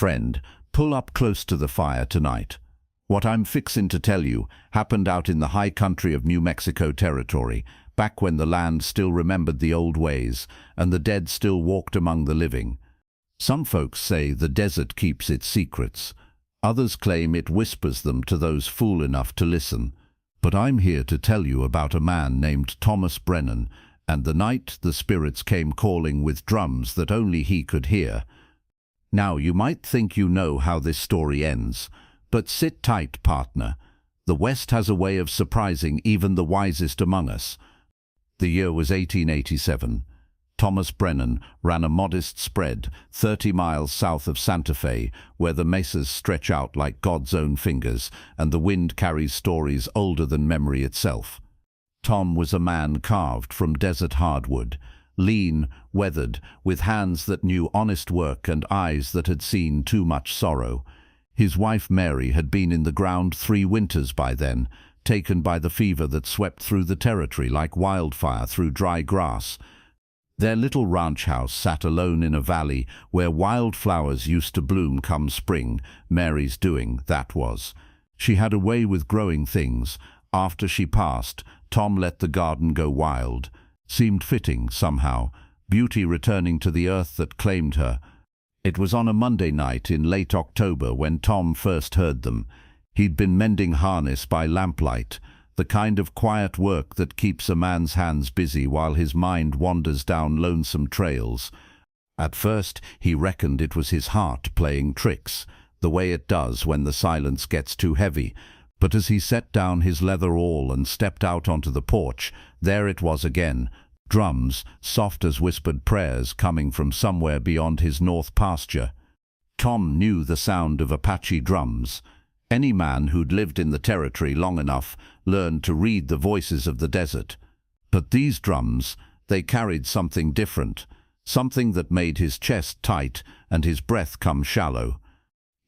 Friend, pull up close to the fire tonight. What I'm fixin' to tell you happened out in the high country of New Mexico territory, back when the land still remembered the old ways and the dead still walked among the living. Some folks say the desert keeps its secrets. Others claim it whispers them to those fool enough to listen. But I'm here to tell you about a man named Thomas Brennan, and the night the spirits came calling with drums that only he could hear. Now you might think you know how this story ends, but sit tight, partner. The West has a way of surprising even the wisest among us. The year was 1887. Thomas Brennan ran a modest spread 30 miles south of Santa Fe, where the mesas stretch out like God's own fingers and the wind carries stories older than memory itself. Tom was a man carved from desert hardwood, lean, weathered, with hands that knew honest work and eyes that had seen too much sorrow. His wife Mary had been in the ground 3 winters by then, taken by the fever that swept through the territory like wildfire through dry grass. Their little ranch house sat alone in a valley where wildflowers used to bloom come spring. Mary's doing, that was. She had a way with growing things. After she passed, Tom let the garden go wild. Seemed fitting, somehow, beauty returning to the earth that claimed her. It was on a Monday night in late October when Tom first heard them. He'd been mending harness by lamplight, the kind of quiet work that keeps a man's hands busy while his mind wanders down lonesome trails. At first, he reckoned it was his heart playing tricks, the way it does when the silence gets too heavy. But as he set down his leather awl and stepped out onto the porch, there it was again, drums, soft as whispered prayers coming from somewhere beyond his north pasture. Tom knew the sound of Apache drums. Any man who'd lived in the territory long enough learned to read the voices of the desert. But these drums, they carried something different, something that made his chest tight and his breath come shallow.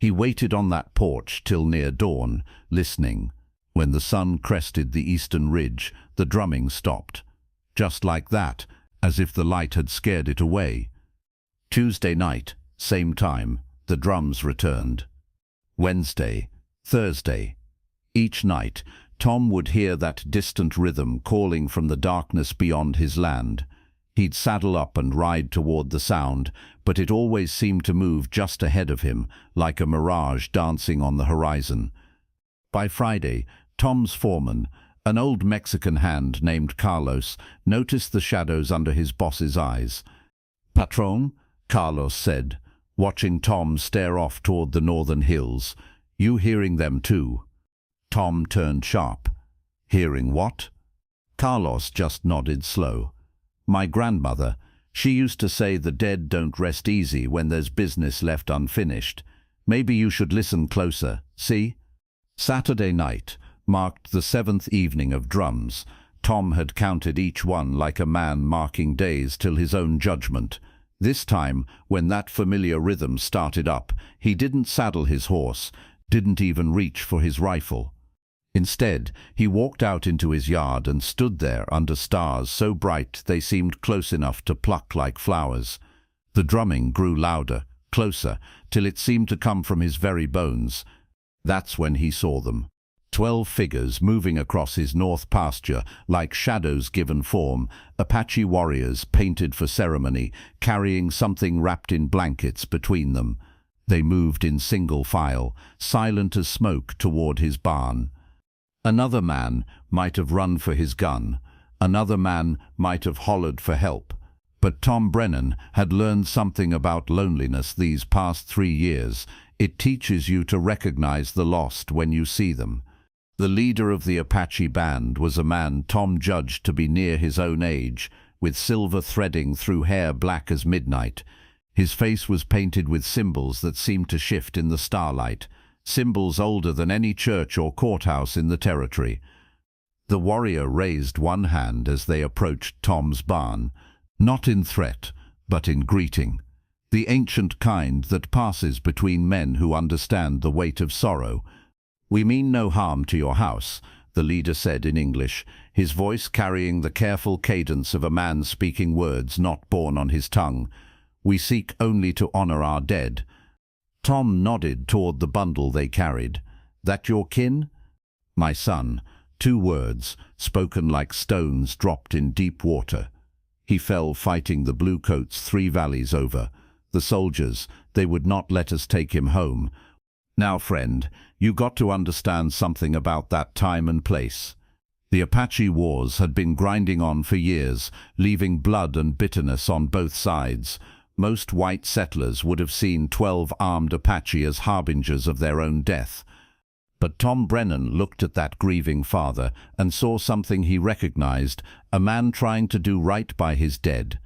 He waited on that porch till near dawn, listening. When the sun crested the eastern ridge, the drumming stopped. Just like that, as if the light had scared it away. Tuesday night, same time, the drums returned. Wednesday, Thursday. Each night, Tom would hear that distant rhythm calling from the darkness beyond his land. He'd saddle up and ride toward the sound, but it always seemed to move just ahead of him, like a mirage dancing on the horizon. By Friday, Tom's foreman, an old Mexican hand named Carlos, noticed the shadows under his boss's eyes. "Patron," Carlos said, watching Tom stare off toward the northern hills, "you hearing them too?" Tom turned sharp. "Hearing what?" Carlos just nodded slow. "My grandmother, she used to say the dead don't rest easy when there's business left unfinished. Maybe you should listen closer, see?" Saturday night marked the 7th evening of drums. Tom had counted each one like a man marking days till his own judgment. This time, when that familiar rhythm started up, he didn't saddle his horse, didn't even reach for his rifle. Instead, he walked out into his yard and stood there under stars so bright they seemed close enough to pluck like flowers. The drumming grew louder, closer, till it seemed to come from his very bones. That's when he saw them. 12 figures moving across his north pasture like shadows given form, Apache warriors painted for ceremony, carrying something wrapped in blankets between them. They moved in single file, silent as smoke, toward his barn. Another man might have run for his gun. Another man might have hollered for help. But Tom Brennan had learned something about loneliness these past 3 years. It teaches you to recognize the lost when you see them. The leader of the Apache band was a man Tom judged to be near his own age, with silver threading through hair black as midnight. His face was painted with symbols that seemed to shift in the starlight, symbols older than any church or courthouse in the territory. The warrior raised one hand as they approached Tom's barn, not in threat, but in greeting, the ancient kind that passes between men who understand the weight of sorrow. "We mean no harm to your house," the leader said in English, his voice carrying the careful cadence of a man speaking words not born on his tongue. "We seek only to honor our dead." Tom nodded toward the bundle they carried. "That your kin?" "My son." 2 words, spoken like stones dropped in deep water. He fell fighting the bluecoats 3 valleys over. The soldiers, they would not let us take him home. Now, friend, you got to understand something about that time and place. The Apache wars had been grinding on for years, leaving blood and bitterness on both sides. Most white settlers would have seen 12 armed Apache as harbingers of their own death. But Tom Brennan looked at that grieving father and saw something he recognized, a man trying to do right by his dead.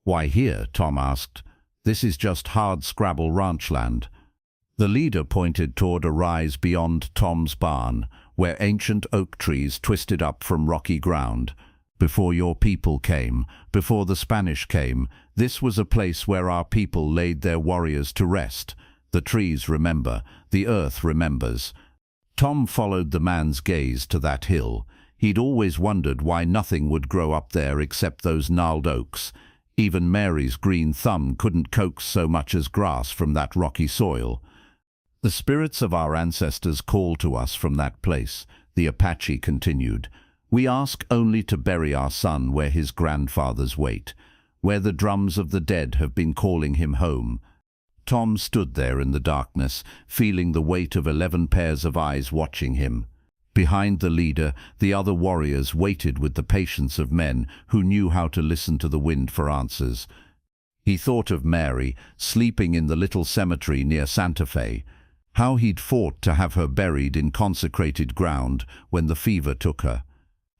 "Why here?" Tom asked. "This is just hard-scrabble ranch land." The leader pointed toward a rise beyond Tom's barn, where ancient oak trees twisted up from rocky ground. "Before your people came, before the Spanish came, this was a place where our people laid their warriors to rest. The trees remember, the earth remembers." Tom followed the man's gaze to that hill. He'd always wondered why nothing would grow up there except those gnarled oaks. Even Mary's green thumb couldn't coax so much as grass from that rocky soil. "The spirits of our ancestors call to us from that place," the Apache continued. "We ask only to bury our son where his grandfathers wait, where the drums of the dead have been calling him home." Tom stood there in the darkness, feeling the weight of 11 pairs of eyes watching him. Behind the leader, the other warriors waited with the patience of men who knew how to listen to the wind for answers. He thought of Mary, sleeping in the little cemetery near Santa Fe. How he'd fought to have her buried in consecrated ground when the fever took her.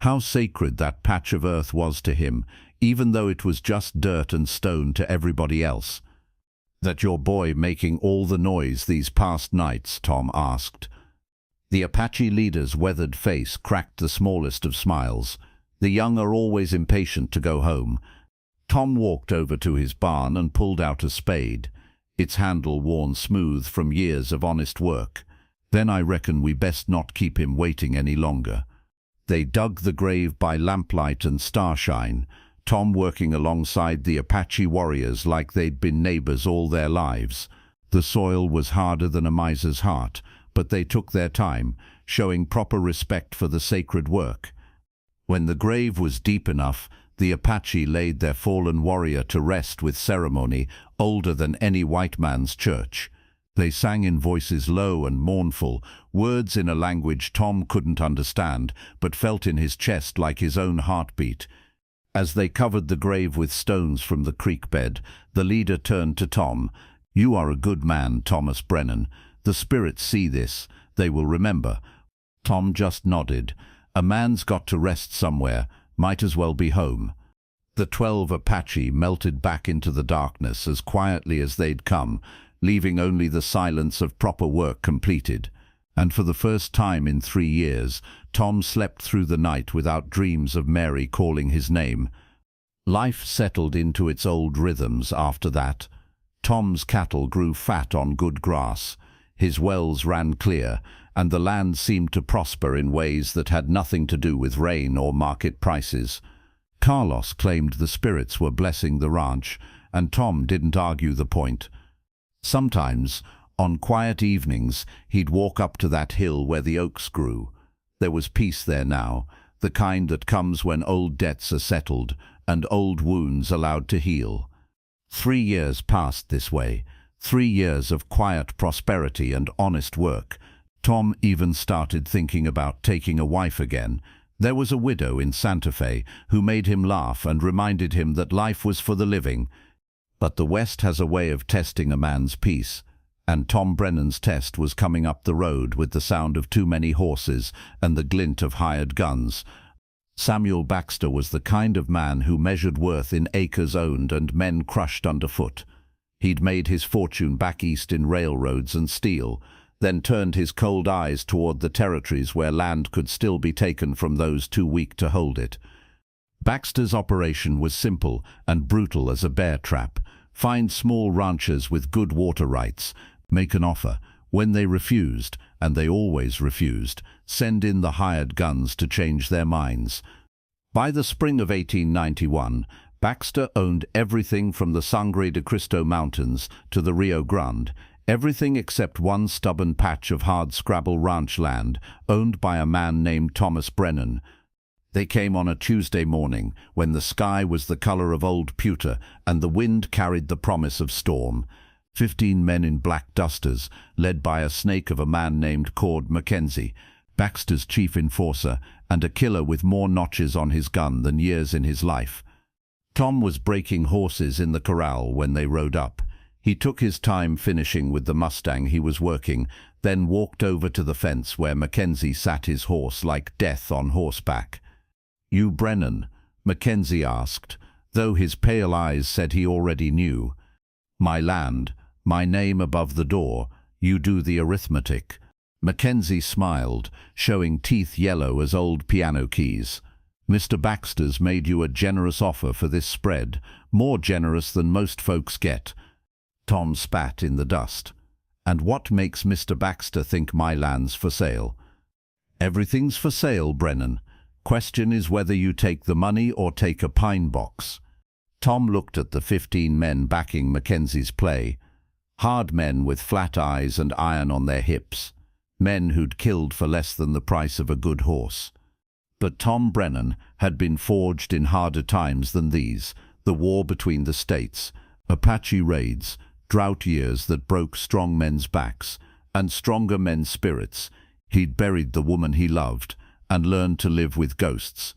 How sacred that patch of earth was to him, even though it was just dirt and stone to everybody else. "That your boy making all the noise these past nights?" Tom asked. The Apache leader's weathered face cracked the smallest of smiles. The young are always impatient to go home. Tom walked over to his barn and pulled out a spade, its handle worn smooth from years of honest work. "Then I reckon we best not keep him waiting any longer." They dug the grave by lamplight and starshine, Tom working alongside the Apache warriors like they'd been neighbors all their lives. The soil was harder than a miser's heart, but they took their time, showing proper respect for the sacred work. When the grave was deep enough, the Apache laid their fallen warrior to rest with ceremony older than any white man's church. They sang in voices low and mournful, words in a language Tom couldn't understand, but felt in his chest like his own heartbeat. As they covered the grave with stones from the creek bed, the leader turned to Tom. "You are a good man, Thomas Brennan. The spirits see this. They will remember." Tom just nodded. A man's got to rest somewhere. Might as well be home. The 12 Apache melted back into the darkness as quietly as they'd come, leaving only the silence of proper work completed. And for the first time in 3 years, Tom slept through the night without dreams of Mary calling his name. Life settled into its old rhythms after that. Tom's cattle grew fat on good grass. His wells ran clear, and the land seemed to prosper in ways that had nothing to do with rain or market prices. Carlos claimed the spirits were blessing the ranch, and Tom didn't argue the point. Sometimes, on quiet evenings, he'd walk up to that hill where the oaks grew. There was peace there now, the kind that comes when old debts are settled and old wounds allowed to heal. 3 years passed this way, 3 years of quiet prosperity and honest work. Tom even started thinking about taking a wife again. There was a widow in Santa Fe who made him laugh and reminded him that life was for the living. But the West has a way of testing a man's peace, and Tom Brennan's test was coming up the road with the sound of too many horses and the glint of hired guns. Samuel Baxter was the kind of man who measured worth in acres owned and men crushed underfoot. He'd made his fortune back east in railroads and steel, then turned his cold eyes toward the territories where land could still be taken from those too weak to hold it. Baxter's operation was simple and brutal as a bear trap. Find small ranchers with good water rights, make an offer. When they refused, and they always refused, send in the hired guns to change their minds. By the spring of 1891, Baxter owned everything from the Sangre de Cristo Mountains to the Rio Grande, Everything except one stubborn patch of hard-scrabble ranch land owned by a man named Thomas Brennan. They came on a Tuesday morning when the sky was the color of old pewter and the wind carried the promise of storm. 15 men in black dusters, led by a snake of a man named Cord Mackenzie, Baxter's chief enforcer, and a killer with more notches on his gun than years in his life. Tom was breaking horses in the corral when they rode up. He took his time finishing with the Mustang he was working, then walked over to the fence where Mackenzie sat his horse like death on horseback. "You Brennan?" Mackenzie asked, though his pale eyes said he already knew. "My land, my name above the door, you do the arithmetic." Mackenzie smiled, showing teeth yellow as old piano keys. "Mr. Baxter's made you a generous offer for this spread, more generous than most folks get." Tom spat in the dust. "And what makes Mr. Baxter think my land's for sale?" "Everything's for sale, Brennan. Question is whether you take the money or take a pine box." Tom looked at the 15 men backing Mackenzie's play. Hard men with flat eyes and iron on their hips. Men who'd killed for less than the price of a good horse. But Tom Brennan had been forged in harder times than these, the war between the states, Apache raids, drought years that broke strong men's backs and stronger men's spirits. He'd buried the woman he loved and learned to live with ghosts.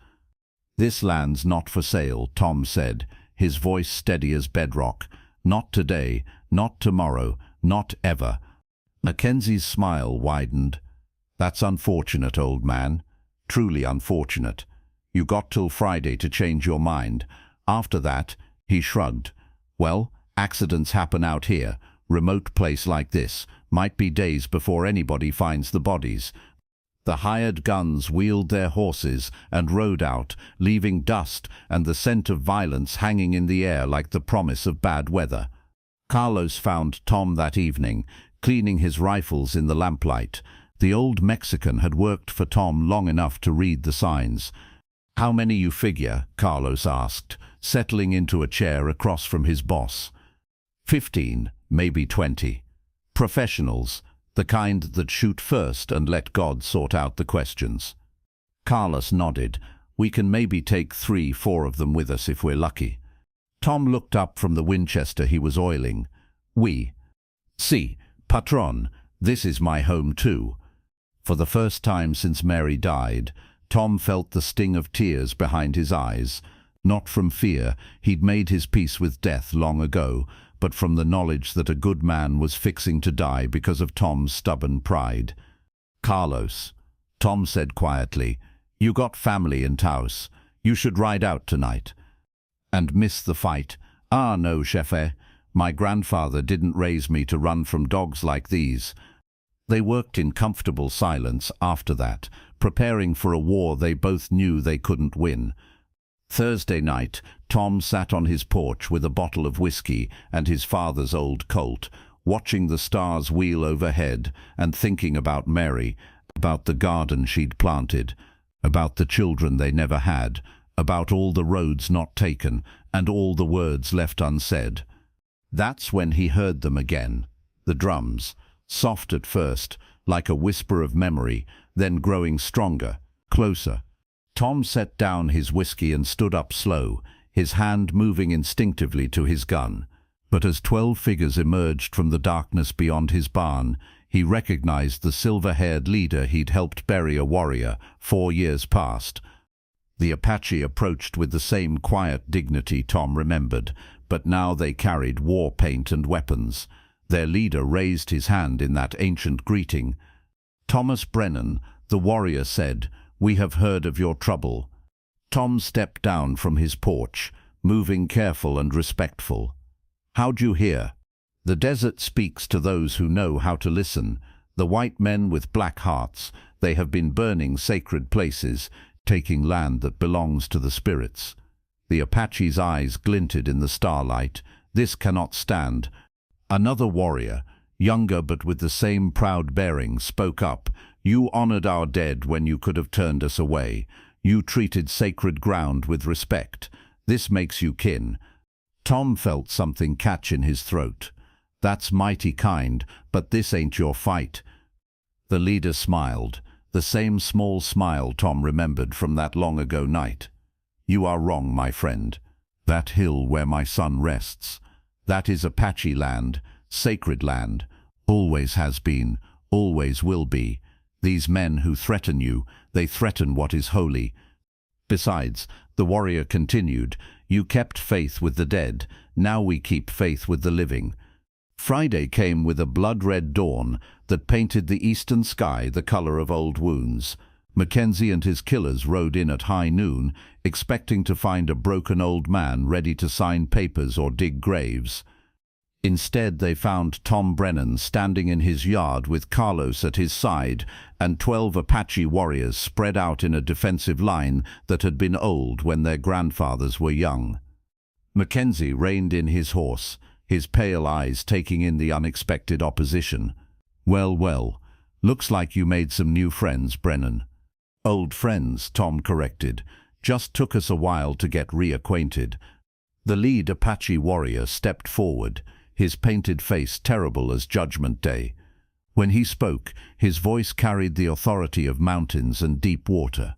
"This land's not for sale," Tom said, his voice steady as bedrock. "Not today, not tomorrow, not ever." Mackenzie's smile widened. "That's unfortunate, old man. Truly unfortunate. You got till Friday to change your mind. After that," he shrugged, "well, accidents happen out here. Remote place like this. Might be days before anybody finds the bodies." The hired guns wheeled their horses and rode out, leaving dust and the scent of violence hanging in the air like the promise of bad weather. Carlos found Tom that evening, cleaning his rifles in the lamplight. The old Mexican had worked for Tom long enough to read the signs. "How many you figure?" Carlos asked, settling into a chair across from his boss. 15, maybe 20. Professionals. The kind that shoot first and let God sort out the questions. Carlos nodded. "We can maybe take 3-4 of them with us if we're lucky." Tom looked up from the Winchester he was oiling. "Oui. Si, patron, this is my home too." For the first time since Mary died, Tom felt the sting of tears behind his eyes. Not from fear, he'd made his peace with death long ago, but from the knowledge that a good man was fixing to die because of Tom's stubborn pride. "Carlos," Tom said quietly, "you got family in Taos. You should ride out tonight." "And miss the fight?" "Ah, no, Chefe. My grandfather didn't raise me to run from dogs like these." They worked in comfortable silence after that, preparing for a war they both knew they couldn't win. Thursday night, Tom sat on his porch with a bottle of whiskey and his father's old Colt, watching the stars wheel overhead and thinking about Mary, about the garden she'd planted, about the children they never had, about all the roads not taken and all the words left unsaid. That's when he heard them again, the drums, soft at first, like a whisper of memory, then growing stronger, closer. Tom set down his whiskey and stood up slow, his hand moving instinctively to his gun. But as 12 figures emerged from the darkness beyond his barn, he recognized the silver-haired leader he'd helped bury a warrior 4 years past. The Apache approached with the same quiet dignity Tom remembered, but now they carried war paint and weapons. Their leader raised his hand in that ancient greeting. "Thomas Brennan," the warrior said, "we have heard of your trouble." Tom stepped down from his porch, moving careful and respectful. "How'd you hear?" "The desert speaks to those who know how to listen. The white men with black hearts, they have been burning sacred places, taking land that belongs to the spirits." The Apache's eyes glinted in the starlight. "This cannot stand." Another warrior, younger but with the same proud bearing, spoke up. "You honored our dead when you could have turned us away. You treated sacred ground with respect. This makes you kin." Tom felt something catch in his throat. That's mighty kind, but this ain't your fight." The leader smiled, the same small smile Tom remembered from that long-ago night. "You are wrong, my friend. That hill where my son rests, that is Apache land, sacred land. Always has been, always will be. These men who threaten you, they threaten what is holy. Besides," the warrior continued, "you kept faith with the dead, now we keep faith with the living." Friday came with a blood-red dawn that painted the eastern sky the color of old wounds. Mackenzie and his killers rode in at high noon, expecting to find a broken old man ready to sign papers or dig graves. Instead, they found Tom Brennan standing in his yard with Carlos at his side and 12 Apache warriors spread out in a defensive line that had been old when their grandfathers were young. Mackenzie reined in his horse, his pale eyes taking in the unexpected opposition. "Well, well, looks like you made some new friends, Brennan." "Old friends," Tom corrected. "Just took us a while to get reacquainted." The lead Apache warrior stepped forward, his painted face terrible as Judgment Day. When he spoke, his voice carried the authority of mountains and deep water.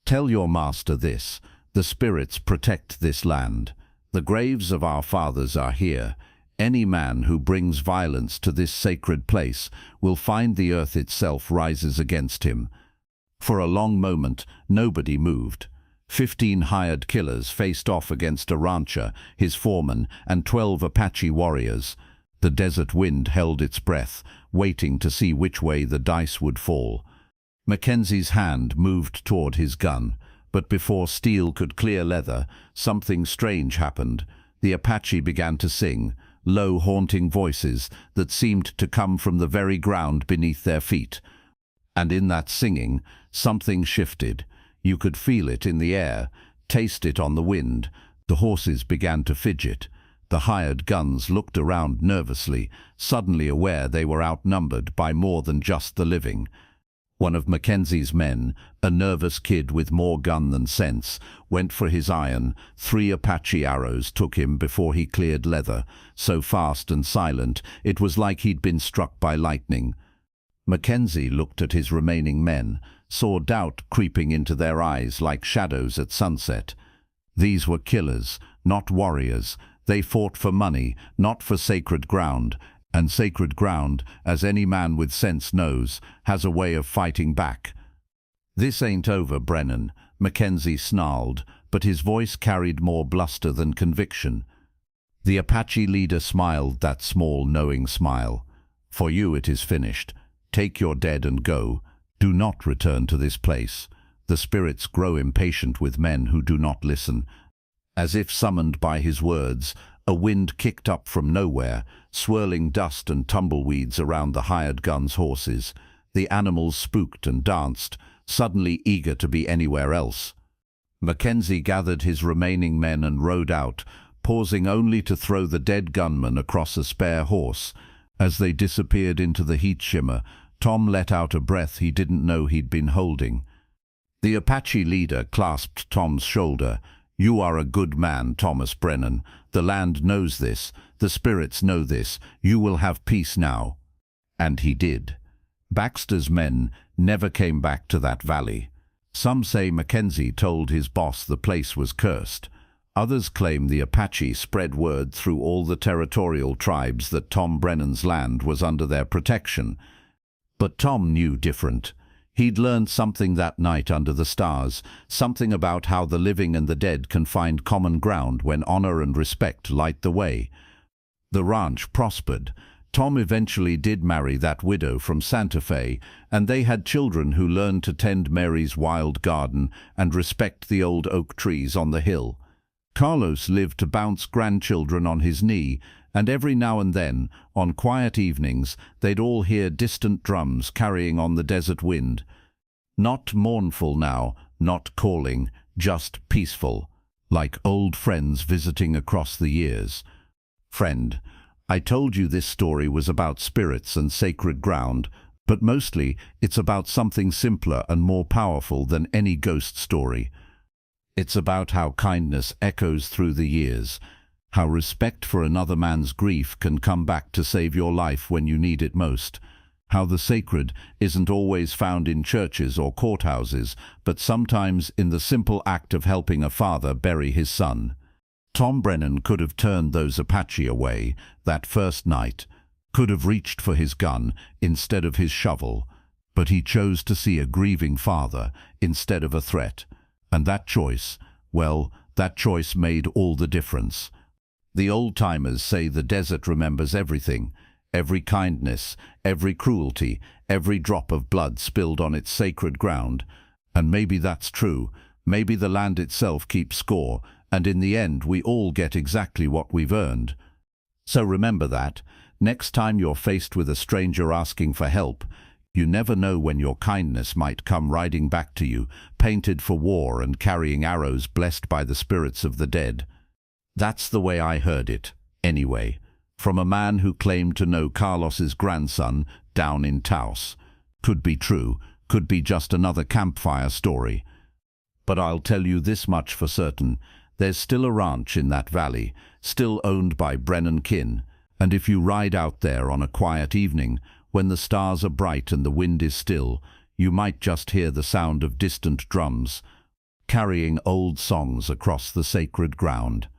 "Tell your master this: the spirits protect this land. The graves of our fathers are here. Any man who brings violence to this sacred place will find the earth itself rises against him." For a long moment, nobody moved. 15 hired killers faced off against a rancher, his foreman, and 12 Apache warriors. The desert wind held its breath, waiting to see which way the dice would fall. Mackenzie's hand moved toward his gun, but before steel could clear leather, something strange happened. The Apache began to sing, low, haunting voices that seemed to come from the very ground beneath their feet. And in that singing, something shifted. You could feel it in the air, taste it on the wind. The horses began to fidget. The hired guns looked around nervously, suddenly aware they were outnumbered by more than just the living. One of Mackenzie's men, a nervous kid with more gun than sense, went for his iron. 3 Apache arrows took him before he cleared leather, so fast and silent it was like he'd been struck by lightning. Mackenzie looked at his remaining men, saw doubt creeping into their eyes like shadows at sunset. These were killers, not warriors. They fought for money, not for sacred ground. And sacred ground, as any man with sense knows, has a way of fighting back. "This ain't over, Brennan," Mackenzie snarled, but his voice carried more bluster than conviction. The Apache leader smiled that small, knowing smile. "For you it is finished. Take your dead and go. Do not return to this place. The spirits grow impatient with men who do not listen." As if summoned by his words, a wind kicked up from nowhere, swirling dust and tumbleweeds around the hired guns' horses. The animals spooked and danced, suddenly eager to be anywhere else. Mackenzie gathered his remaining men and rode out, pausing only to throw the dead gunman across a spare horse. As they disappeared into the heat shimmer, Tom let out a breath he didn't know he'd been holding. The Apache leader clasped Tom's shoulder. "You are a good man, Thomas Brennan. The land knows this. The spirits know this. You will have peace now." And he did. Baxter's men never came back to that valley. Some say Mackenzie told his boss the place was cursed. Others claim the Apache spread word through all the territorial tribes that Tom Brennan's land was under their protection. But Tom knew different. He'd learned something that night under the stars, something about how the living and the dead can find common ground when honor and respect light the way. The ranch prospered. Tom eventually did marry that widow from Santa Fe, and they had children who learned to tend Mary's wild garden and respect the old oak trees on the hill. Carlos lived to bounce grandchildren on his knee, and every now and then, on quiet evenings, they'd all hear distant drums carrying on the desert wind. Not mournful now, not calling, just peaceful, like old friends visiting across the years. Friend, I told you this story was about spirits and sacred ground, but mostly it's about something simpler and more powerful than any ghost story. It's about how kindness echoes through the years, How respect for another man's grief can come back to save your life when you need it most. How the sacred isn't always found in churches or courthouses, but sometimes in the simple act of helping a father bury his son. Tom Brennan could have turned those Apache away that first night, could have reached for his gun instead of his shovel, but he chose to see a grieving father instead of a threat. And that choice, well, that choice made all the difference. The old-timers say the desert remembers everything, every kindness, every cruelty, every drop of blood spilled on its sacred ground. And maybe that's true. Maybe the land itself keeps score, and in the end we all get exactly what we've earned. So remember that. Next time you're faced with a stranger asking for help, you never know when your kindness might come riding back to you, painted for war and carrying arrows blessed by the spirits of the dead. That's the way I heard it, anyway, from a man who claimed to know Carlos's grandson down in Taos. Could be true, could be just another campfire story. But I'll tell you this much for certain. There's still a ranch in that valley, still owned by Brennan kin, and if you ride out there on a quiet evening, when the stars are bright and the wind is still, you might just hear the sound of distant drums, carrying old songs across the sacred ground.